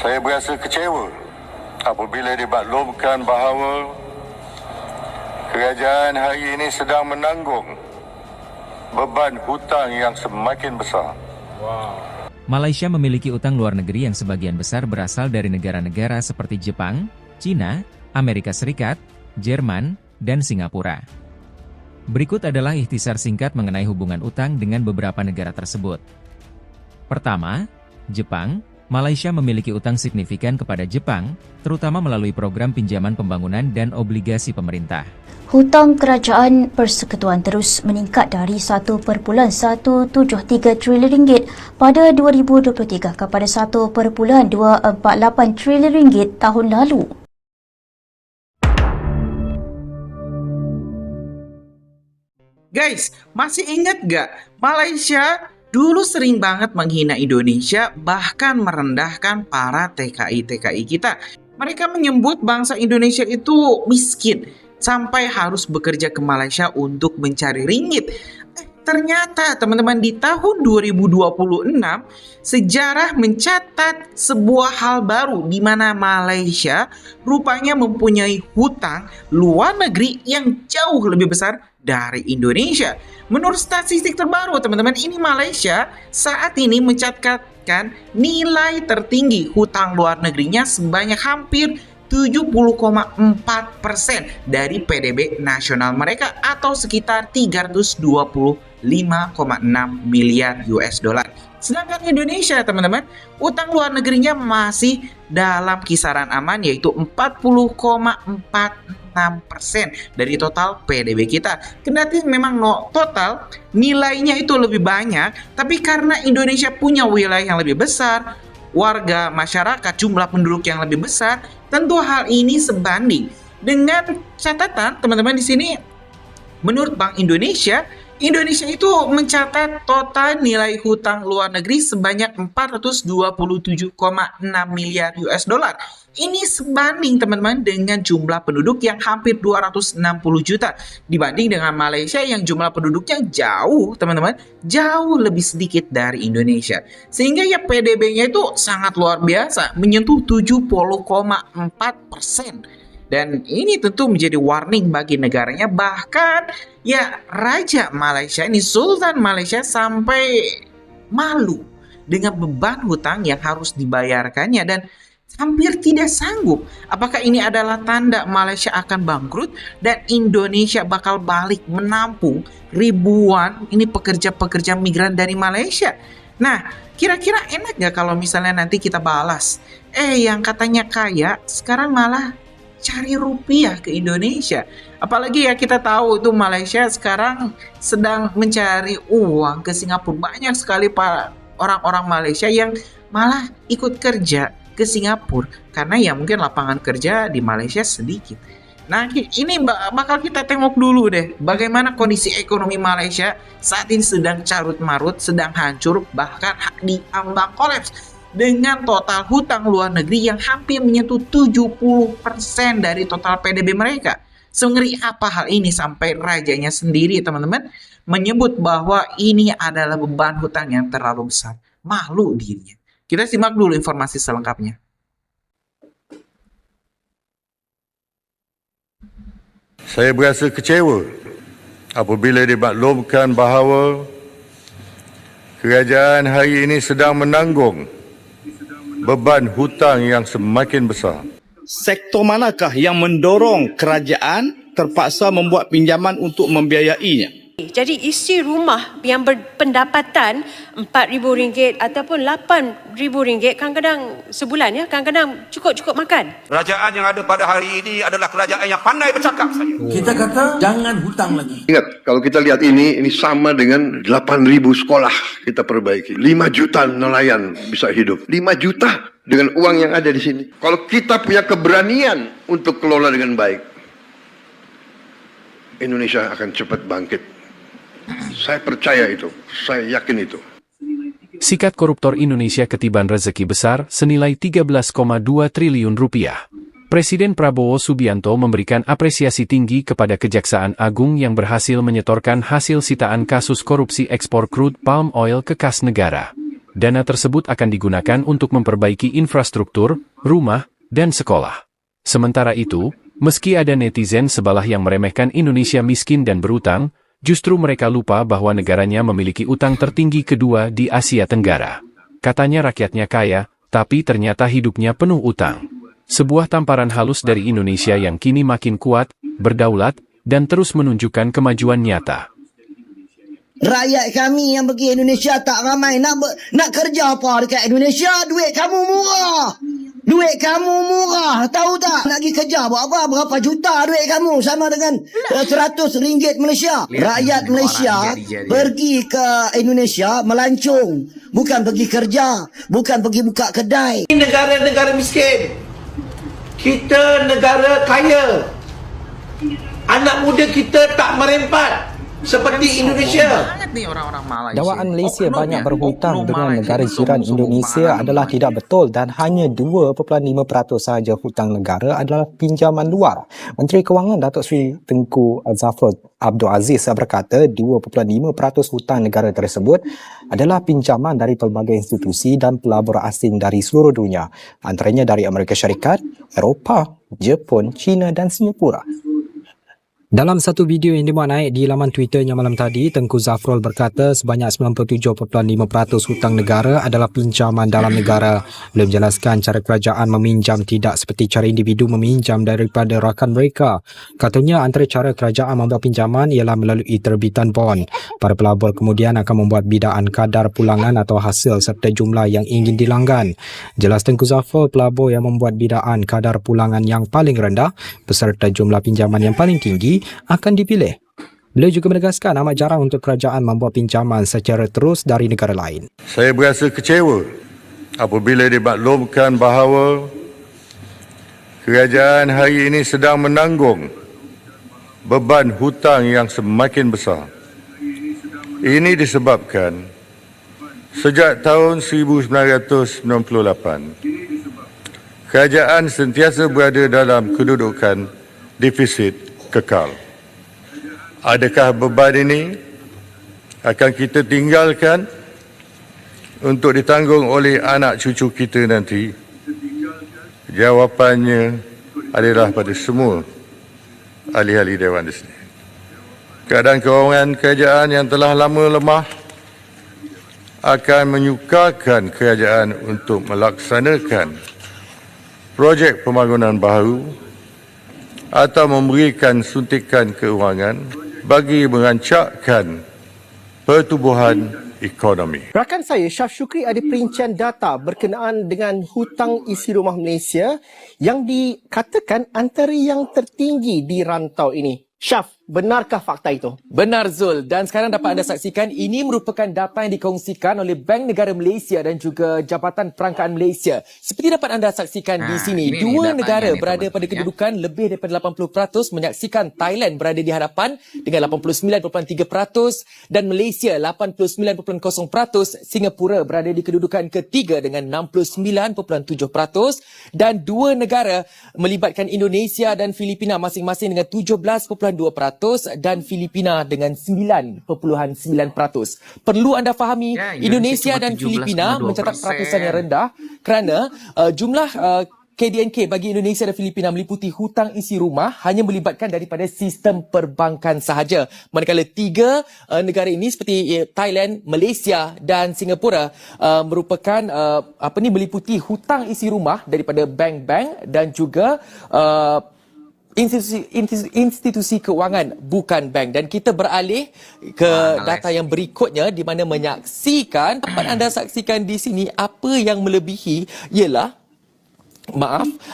Saya berasa kecewa apabila dimaklumkan bahawa kerajaan hari ini sedang menanggung beban hutang yang semakin besar. Malaysia memiliki utang luar negeri yang sebagian besar berasal dari negara-negara seperti Jepang, China, Amerika Serikat, Jerman, dan Singapura. Berikut adalah ikhtisar singkat mengenai hubungan utang dengan beberapa negara tersebut. Pertama, Jepang. Malaysia memiliki utang signifikan kepada Jepang, terutama melalui program pinjaman pembangunan dan obligasi pemerintah. Hutang kerajaan persekutuan terus meningkat dari 1.173 trilion ringgit pada 2023 kepada 1.248 trilion ringgit tahun lalu. Guys, masih ingat gak? Malaysia dulu sering banget menghina Indonesia, bahkan merendahkan para TKI-TKI kita. Mereka menyebut bangsa Indonesia itu miskin, sampai harus bekerja ke Malaysia untuk mencari ringgit. Ternyata teman-teman di tahun 2026, sejarah mencatat sebuah hal baru di mana Malaysia rupanya mempunyai hutang luar negeri yang jauh lebih besar dari Indonesia. Menurut statistik terbaru teman-teman, ini Malaysia saat ini mencatatkan nilai tertinggi hutang luar negerinya sebanyak hampir 70,4% dari PDB nasional mereka atau sekitar 325,6 miliar US dollar. Sedangkan Indonesia teman-teman, utang luar negerinya masih dalam kisaran aman yaitu 40,46% dari total PDB kita. Kendati memang total nilainya itu lebih banyak, tapi karena Indonesia punya wilayah yang lebih besar, warga masyarakat, jumlah penduduk yang lebih besar, tentu hal ini sebanding dengan catatan teman-teman di sini. Menurut Bank Indonesia, Indonesia itu mencatat total nilai hutang luar negeri sebanyak 427,6 miliar US dollar. Ini sebanding teman-teman dengan jumlah penduduk yang hampir 260 juta dibanding dengan Malaysia yang jumlah penduduknya jauh teman-teman, jauh lebih sedikit dari Indonesia. Sehingga ya PDB-nya itu sangat luar biasa, menyentuh 70,4%. Dan ini tentu menjadi warning bagi negaranya, bahkan ya Raja Malaysia ini, Sultan Malaysia sampai malu dengan beban hutang yang harus dibayarkannya dan hampir tidak sanggup. Apakah ini adalah tanda Malaysia akan bangkrut dan Indonesia bakal balik menampung ribuan ini pekerja-pekerja migran dari Malaysia? Nah, kira-kira enak gak kalau misalnya nanti kita balas, yang katanya kaya sekarang malah cari rupiah ke Indonesia. Apalagi ya kita tahu itu Malaysia sekarang sedang mencari uang ke Singapura. Banyak sekali orang-orang Malaysia yang malah ikut kerja ke Singapura karena ya mungkin lapangan kerja di Malaysia sedikit. Nah, ini bakal kita tengok dulu deh bagaimana kondisi ekonomi Malaysia saat ini sedang carut marut, sedang hancur, bahkan diambang kolaps dengan total hutang luar negeri yang hampir menyentuh 70% dari total PDB mereka. Sengeri apa hal ini sampai rajanya sendiri teman-teman menyebut bahwa ini adalah beban hutang yang terlalu besar. Malu dirinya. Kita simak dulu informasi selengkapnya. Saya berasa kecewa apabila dimaklumkan bahawa kerajaan hari ini sedang menanggung beban hutang yang semakin besar. Sektor manakah yang mendorong kerajaan terpaksa membuat pinjaman untuk membiayainya? Jadi isi rumah yang berpendapatan RM4,000 ataupun RM8,000 kadang-kadang sebulan ya, kadang-kadang cukup makan. Kerajaan yang ada pada hari ini adalah kerajaan yang pandai bercakap saja. Kita kata jangan hutang lagi. Ingat, kalau kita lihat ini sama dengan 8.000 sekolah kita perbaiki. 5 juta nelayan bisa hidup. 5 juta dengan uang yang ada di sini. Kalau kita punya keberanian untuk kelola dengan baik, Indonesia akan cepat bangkit. Saya percaya itu, saya yakin itu. Sikat koruptor Indonesia ketiban rezeki besar senilai 13,2 triliun rupiah. Presiden Prabowo Subianto memberikan apresiasi tinggi kepada Kejaksaan Agung yang berhasil menyetorkan hasil sitaan kasus korupsi ekspor crude palm oil ke kas negara. Dana tersebut akan digunakan untuk memperbaiki infrastruktur, rumah, dan sekolah. Sementara itu, meski ada netizen sebelah yang meremehkan Indonesia miskin dan berutang, justru mereka lupa bahwa negaranya memiliki utang tertinggi kedua di Asia Tenggara. Katanya rakyatnya kaya, tapi ternyata hidupnya penuh utang. Sebuah tamparan halus dari Indonesia yang kini makin kuat, berdaulat, dan terus menunjukkan kemajuan nyata. Rakyat kami yang pergi Indonesia tak ramai nak kerja apa dekat Indonesia. Duit kamu murah. Duit kamu murah. Tahu tak? Nak pergi kerja buat apa? Berapa juta duit kamu sama dengan RM100 Malaysia. Rakyat Malaysia pergi ke Indonesia melancung. Bukan pergi kerja. Bukan pergi buka kedai. Negara-negara miskin. Kita negara kaya. Anak muda kita tak merempat seperti Indonesia. Dakwaan Malaysia banyak berhutang dengan negara jiran Indonesia adalah tidak betul dan hanya 2.5% sahaja hutang negara adalah pinjaman luar. Menteri Kewangan Datuk Seri Tengku Zafrul Abdul Aziz berkata 2.5% hutang negara tersebut adalah pinjaman dari pelbagai institusi dan pelabur asing dari seluruh dunia, antaranya dari Amerika Syarikat, Eropah, Jepun, China dan Singapura. Dalam satu video yang dimuat naik di laman Twitternya malam tadi, Tengku Zafrul berkata sebanyak 97.5% hutang negara adalah pinjaman dalam negara. Beliau menjelaskan cara kerajaan meminjam tidak seperti cara individu meminjam daripada rakan mereka. Katanya antara cara kerajaan membuat pinjaman ialah melalui terbitan bond. Para pelabur kemudian akan membuat bidaan kadar pulangan atau hasil serta jumlah yang ingin dilanggan. Jelas Tengku Zafrul, pelabur yang membuat bidaan kadar pulangan yang paling rendah beserta jumlah pinjaman yang paling tinggi akan dipilih. Beliau juga menegaskan amat jarang untuk kerajaan membuat pinjaman secara terus dari negara lain. Saya berasa kecewa apabila dimaklumkan bahawa kerajaan hari ini sedang menanggung beban hutang yang semakin besar. Ini disebabkan sejak tahun 1998, kerajaan sentiasa berada dalam kedudukan defisit kekal. Adakah beban ini akan kita tinggalkan untuk ditanggung oleh anak cucu kita nanti? Jawapannya adalah pada semua ahli-ahli Dewan di sini. Keadaan kewangan kerajaan yang telah lama lemah akan menyukarkan kerajaan untuk melaksanakan projek pembangunan baru atau memberikan suntikan keuangan bagi merancakkan pertumbuhan ekonomi. Rakan saya, Syaf Syukri, ada perincian data berkenaan dengan hutang isi rumah Malaysia yang dikatakan antara yang tertinggi di rantau ini. Syaf, benarkah fakta itu? Benar Zul, dan sekarang dapat anda saksikan ini merupakan data yang dikongsikan oleh Bank Negara Malaysia dan juga Jabatan Perangkaan Malaysia. Seperti dapat anda saksikan di sini, dua negara berada pada kedudukan lebih daripada 80%, menyaksikan Thailand berada di hadapan dengan 89.3% dan Malaysia 89.0%, Singapura berada di kedudukan ketiga dengan 69.7% dan dua negara melibatkan Indonesia dan Filipina masing-masing dengan 17.2% dan Filipina dengan 9.9%. Perlu anda fahami, Indonesia dan Filipina mencatat peratusan yang rendah kerana jumlah KDNK bagi Indonesia dan Filipina meliputi hutang isi rumah hanya melibatkan daripada sistem perbankan sahaja. Manakala tiga negara ini seperti Thailand, Malaysia dan Singapura merupakan meliputi hutang isi rumah daripada bank-bank dan juga institusi keuangan bukan bank. Dan kita beralih ke data yang berikutnya di mana menyaksikan, dapat anda saksikan di sini apa yang melebihi ialah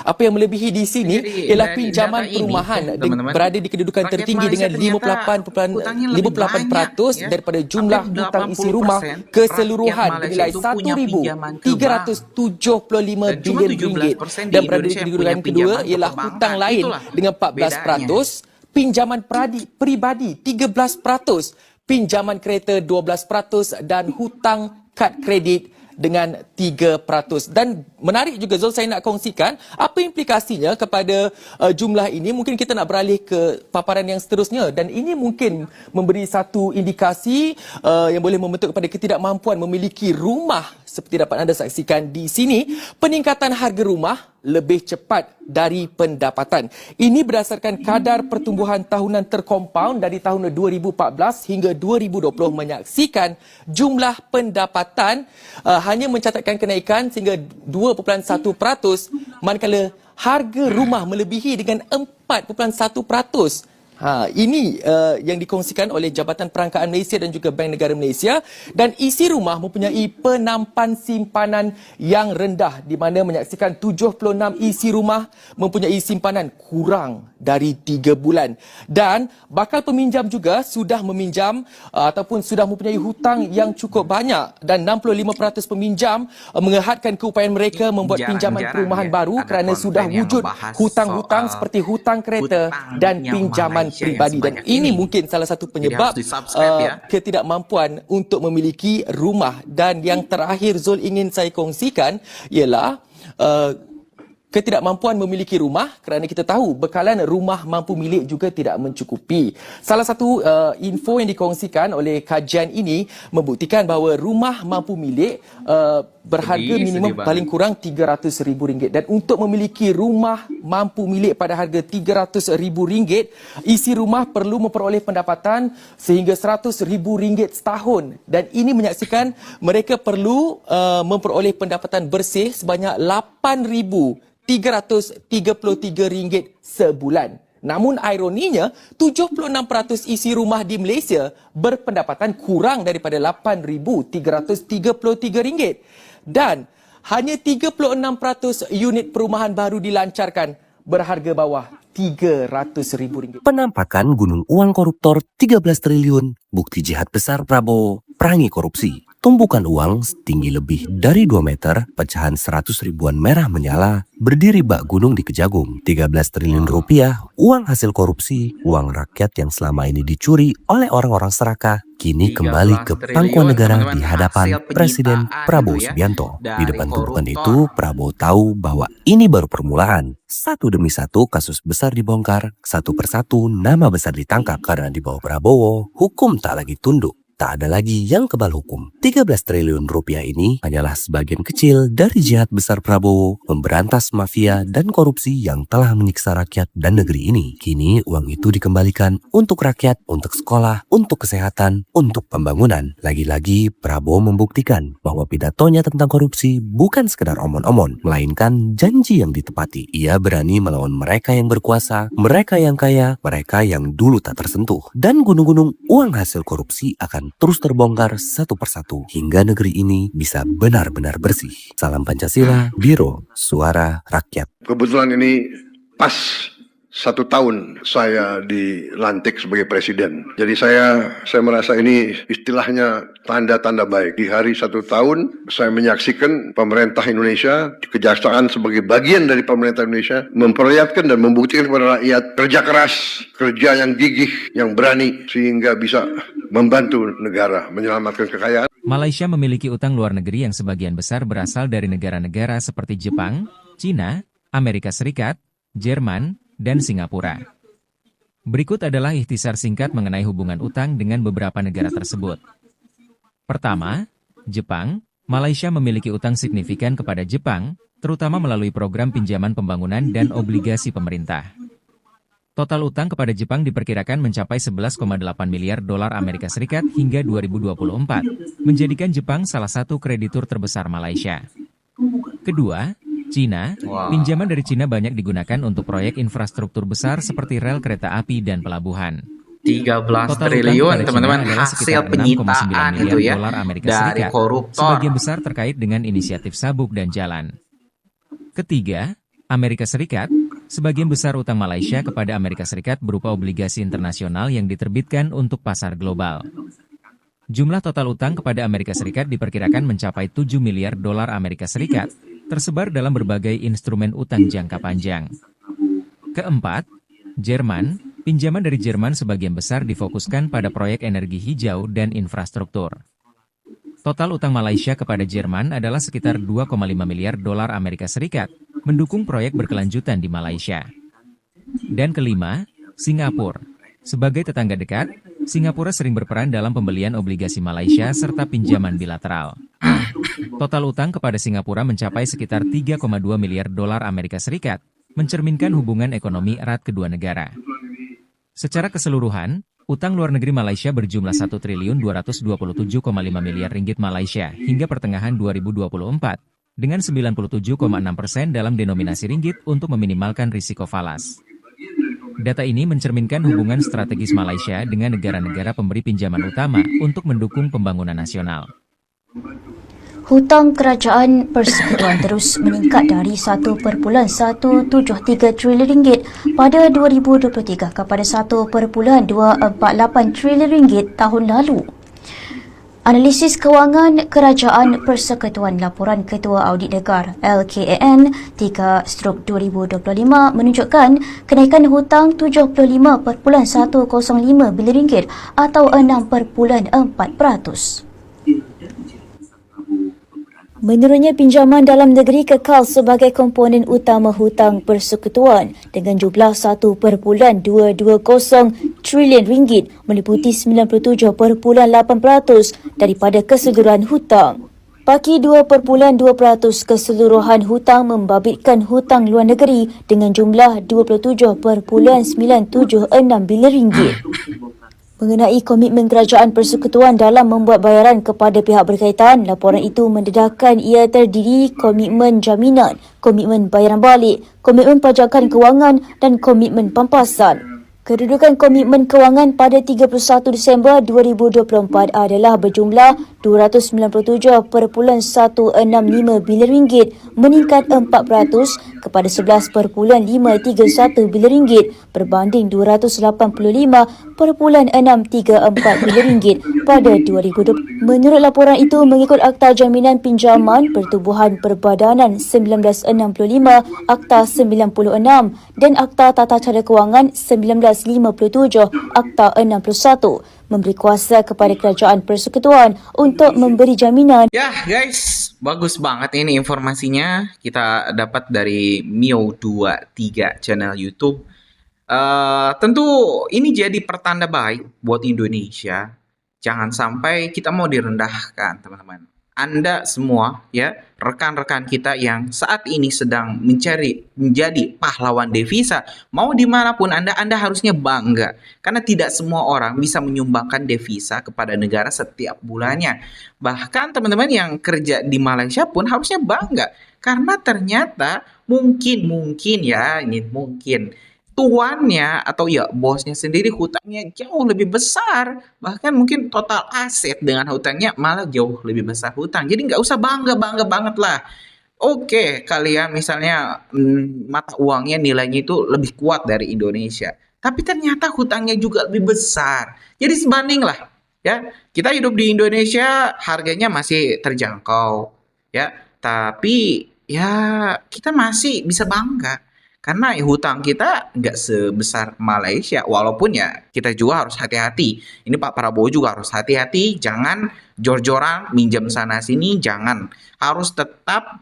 apa yang melebihi di sini ialah pinjaman perumahan berada di kedudukan tertinggi dengan 58% daripada jumlah hutang isi rumah keseluruhan bernilai RM1,375 bilion dan berada di kedudukan kedua ialah hutang lain dengan 14%, pinjaman peribadi 13%, pinjaman kereta 12% dan hutang kad kredit dengan 3%. Dan menarik juga Zul, saya nak kongsikan apa implikasinya kepada jumlah ini. Mungkin kita nak beralih ke paparan yang seterusnya dan ini mungkin memberi satu indikasi yang boleh membentuk kepada ketidakmampuan memiliki rumah seperti dapat anda saksikan di sini, peningkatan harga rumah lebih cepat dari pendapatan. Ini berdasarkan kadar pertumbuhan tahunan terkompaun dari tahun 2014 hingga 2020 menyaksikan jumlah pendapatan hanya mencatatkan kenaikan sehingga 2.1%, manakala harga rumah melebihi dengan 4.1%. Ini yang dikongsikan oleh Jabatan Perangkaan Malaysia dan juga Bank Negara Malaysia, dan isi rumah mempunyai penampan simpanan yang rendah di mana menyaksikan 76 isi rumah mempunyai simpanan kurang dari 3 bulan, dan bakal peminjam juga sudah meminjam ataupun sudah mempunyai hutang yang cukup banyak, dan 65% peminjam menghadkan keupayaan mereka membuat pinjaman perumahan baru kerana sudah wujud hutang-hutang seperti hutang kereta dan pinjaman pribadi, dan ini mungkin salah satu penyebab ketidakmampuan untuk memiliki rumah. Dan yang terakhir Zul ingin saya kongsikan ialah ketidakmampuan memiliki rumah kerana kita tahu bekalan rumah mampu milik juga tidak mencukupi. Salah satu info yang dikongsikan oleh kajian ini membuktikan bahawa rumah mampu milik berharga minimum paling kurang RM300,000, dan untuk memiliki rumah mampu milik pada harga RM300,000, isi rumah perlu memperoleh pendapatan sehingga RM100,000 setahun, dan ini menyaksikan mereka perlu memperoleh pendapatan bersih sebanyak RM8,333 sebulan. Namun ironinya, 76% isi rumah di Malaysia berpendapatan kurang daripada RM8,333, dan hanya 36% unit perumahan baru dilancarkan berharga bawah RM300,000. Penampakan gunung uang koruptor 13 triliun, bukti jihad besar Prabowo, perangi korupsi. Tumpukan uang setinggi lebih dari 2 meter, pecahan 100 ribuan merah menyala, berdiri bak gunung di Kejagung. 13 triliun rupiah, uang hasil korupsi, uang rakyat yang selama ini dicuri oleh orang-orang serakah, kini kembali ke pangkuan negara di hadapan Presiden Prabowo Subianto. Di depan tumpukan itu, Prabowo tahu bahwa ini baru permulaan. Satu demi satu kasus besar dibongkar, satu persatu nama besar ditangkap, karena di bawah Prabowo, hukum tak lagi tunduk. Tak ada lagi yang kebal hukum. 13 triliun rupiah ini hanyalah sebagian kecil dari jihad besar Prabowo memberantas mafia dan korupsi yang telah menyiksa rakyat dan negeri ini. Kini uang itu dikembalikan untuk rakyat, untuk sekolah, untuk kesehatan, untuk pembangunan. Lagi-lagi Prabowo membuktikan bahwa pidatonya tentang korupsi bukan sekedar omon-omon, melainkan janji yang ditepati. Ia berani melawan mereka yang berkuasa, mereka yang kaya, mereka yang dulu tak tersentuh. Dan gunung-gunung uang hasil korupsi akan terus terbongkar satu persatu hingga negeri ini bisa benar-benar bersih. Salam Pancasila, Biro Suara Rakyat. Kebetulan ini pas 1 tahun saya dilantik sebagai presiden. Jadi saya merasa ini istilahnya tanda-tanda baik. Di hari 1 tahun saya menyaksikan pemerintah Indonesia, kejaksaan sebagai bagian dari pemerintah Indonesia memperlihatkan dan membuktikan kepada rakyat kerja keras, kerja yang gigih, yang berani, sehingga bisa membantu negara menyelamatkan kekayaan. Malaysia memiliki utang luar negeri yang sebagian besar berasal dari negara-negara seperti Jepang, China, Amerika Serikat, Jerman, dan Singapura. Berikut adalah ikhtisar singkat mengenai hubungan utang dengan beberapa negara tersebut. Pertama, Jepang. Malaysia memiliki utang signifikan kepada Jepang, terutama melalui program pinjaman pembangunan dan obligasi pemerintah. Total utang kepada Jepang diperkirakan mencapai 11,8 miliar dolar Amerika Serikat hingga 2024, menjadikan Jepang salah satu kreditur terbesar Malaysia. Kedua, Cina. Pinjaman dari Cina banyak digunakan untuk proyek infrastruktur besar seperti rel kereta api dan pelabuhan. 13 triliun teman-teman hasil penyitaan itu ya dolar Amerika dari Serikat, koruptor. sebagian besar terkait dengan inisiatif sabuk dan jalan. Ketiga, Amerika Serikat. Sebagian besar utang Malaysia kepada Amerika Serikat berupa obligasi internasional yang diterbitkan untuk pasar global. Jumlah total utang kepada Amerika Serikat diperkirakan mencapai 7 miliar dolar Amerika Serikat, tersebar dalam berbagai instrumen utang jangka panjang. Keempat, Jerman. Pinjaman dari Jerman sebagian besar difokuskan pada proyek energi hijau dan infrastruktur. Total utang Malaysia kepada Jerman adalah sekitar 2,5 miliar dolar Amerika Serikat, mendukung proyek berkelanjutan di Malaysia. Dan kelima, Singapura. Sebagai tetangga dekat, Singapura sering berperan dalam pembelian obligasi Malaysia serta pinjaman bilateral. Total utang kepada Singapura mencapai sekitar 3,2 miliar dolar Amerika Serikat, mencerminkan hubungan ekonomi erat kedua negara. Secara keseluruhan, utang luar negeri Malaysia berjumlah 1.227,5 miliar ringgit Malaysia hingga pertengahan 2024, dengan 97,6% dalam denominasi ringgit untuk meminimalkan risiko falas. Data ini mencerminkan hubungan strategis Malaysia dengan negara-negara pemberi pinjaman utama untuk mendukung pembangunan nasional. Hutang kerajaan persekutuan terus meningkat dari 1.173 trilion ringgit pada 2023 kepada 1.248 trilion ringgit tahun lalu. Analisis kewangan kerajaan persekutuan laporan Ketua Audit Negara LKAN 3/2025 menunjukkan kenaikan hutang 75.105 bilion ringgit atau 6.4%. Menurutnya, pinjaman dalam negeri kekal sebagai komponen utama hutang persekutuan dengan jumlah 1.220 trilion ringgit meliputi 97.8% daripada keseluruhan hutang. Bagi 2.2% keseluruhan hutang membabitkan hutang luar negeri dengan jumlah 27.976 bilion ringgit. Mengenai komitmen kerajaan persekutuan dalam membuat bayaran kepada pihak berkaitan, laporan itu mendedahkan ia terdiri komitmen jaminan, komitmen bayaran balik, komitmen pajakan kewangan dan komitmen pampasan. Kedudukan komitmen kewangan pada 31 Disember 2024 adalah berjumlah 297.165 bilion ringgit, meningkat 4% kepada 11.531 bilion ringgit berbanding 285.634 bilion ringgit pada 2020. Menurut laporan itu, mengikut Akta Jaminan Pinjaman Pertubuhan Perbadanan 1965, Akta 96 dan Akta Tata Cara Kewangan 1957, Akta 61 memberi kuasa kepada kerajaan persekutuan untuk memberi jaminan. Ya guys, bagus banget ini informasinya. Kita dapat dari Mio23 channel YouTube. Tentu ini jadi pertanda baik buat Indonesia. Jangan sampai kita mau direndahkan, teman-teman. Anda semua, ya, rekan-rekan kita yang saat ini sedang menjadi pahlawan devisa, mau dimanapun Anda harusnya bangga. Karena tidak semua orang bisa menyumbangkan devisa kepada negara setiap bulannya. Bahkan teman-teman yang kerja di Malaysia pun harusnya bangga. Karena ternyata mungkin tuannya atau ya bosnya sendiri hutangnya jauh lebih besar, bahkan mungkin total aset dengan hutangnya malah jauh lebih besar hutang. Jadi nggak usah bangga banget lah. Oke, kalian misalnya mata uangnya nilainya itu lebih kuat dari Indonesia, tapi ternyata hutangnya juga lebih besar. Jadi sebanding lah, ya. Kita hidup di Indonesia harganya masih terjangkau, ya, tapi ya kita masih bisa bangga. Karena hutang kita nggak sebesar Malaysia, walaupun ya kita juga harus hati-hati. Ini Pak Prabowo juga harus hati-hati, jangan jor-joran minjem sana sini, jangan. Harus tetap,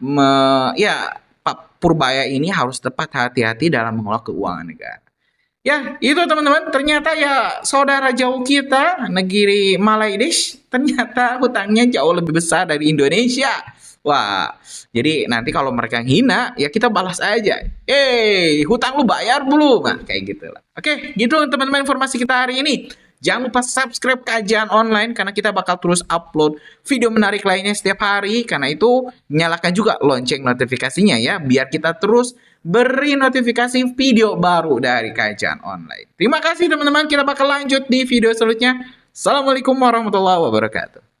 Pak Purbaya ini harus tepat hati-hati dalam mengelola keuangan negara. Ya, itu teman-teman, ternyata ya saudara jauh kita, negeri Malaysia, ternyata hutangnya jauh lebih besar dari Indonesia. Wah, jadi nanti kalau mereka hina, ya kita balas aja. Hutang lu bayar belum? Nah, kayak gitu lah. Oke, gitu teman-teman informasi kita hari ini. Jangan lupa subscribe Kajian Online karena kita bakal terus upload video menarik lainnya setiap hari. Karena itu, nyalakan juga lonceng notifikasinya ya, biar kita terus beri notifikasi video baru dari Kajian Online. Terima kasih teman-teman, kita bakal lanjut di video selanjutnya. Assalamualaikum warahmatullahi wabarakatuh.